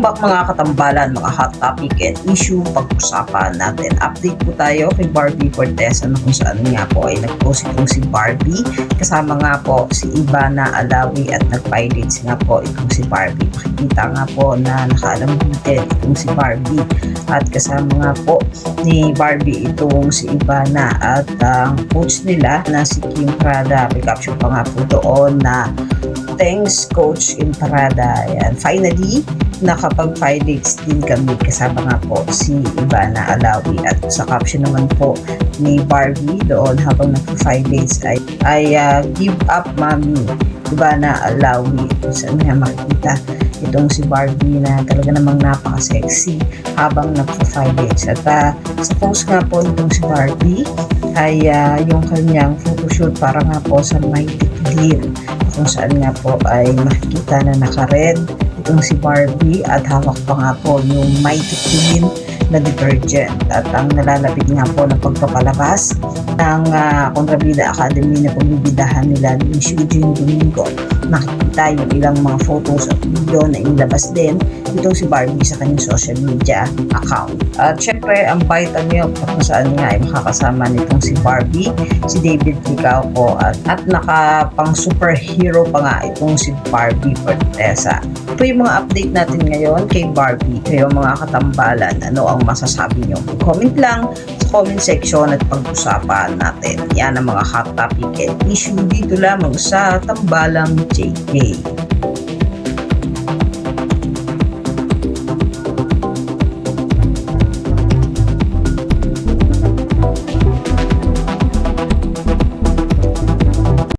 Welcome back mga katambalan, mga hot topic and issue pag-usapan natin. Update po tayo kay Barbie Fortesa na kung saan nga po ay nag-post itong si Barbie. Kasama nga po si Ivana Alawi at nag-pilots nga po itong si Barbie. Makikita nga po na nakalambitin itong si Barbie. At kasama nga po ni Barbie itong si Ivana at ang coach nila na si Kim Prada. May caption pa nga po doon na thanks Coach Kim Prada. Ayan. Finally, nakapag-pilots din kami kasama nga po si Ivana Alawi at sa caption naman po ni Barbie doon habang nag-pilots ay give up mommy Ivana Alawi. Saan nga makikita itong si Barbie na talaga namang napaka-sexy habang nag-pilots at sa post nga po nitong si Barbie ay yung kanyang photoshoot para nga po sa Mighty Clean kung saan nga po ay makikita na naka-red itong si Barbie at hawak pa nga po yung Mighty Clean na detergent at ang nalalapit nga po ng pagpapalabas ng Kontrabida Academy na pagbibidahan nila ni Eugene Domingo. Nakikita yung ilang mga photos at video na inilabas din itong si Barbie sa kanyang social media account. At syempre ang vital milk kung saan nga ay makakasama nitong si Barbie, si David Licauco at nakapang superhero pa nga itong si Barbie Fortesa. Ito yung mga update natin ngayon kay Barbie. Kayo mga katambalan, ano ang masasabi nyo? Comment lang sa comment section at pag-usapan natin. Yan ang mga hot topic and issue dito lamang sa Tambalang JK.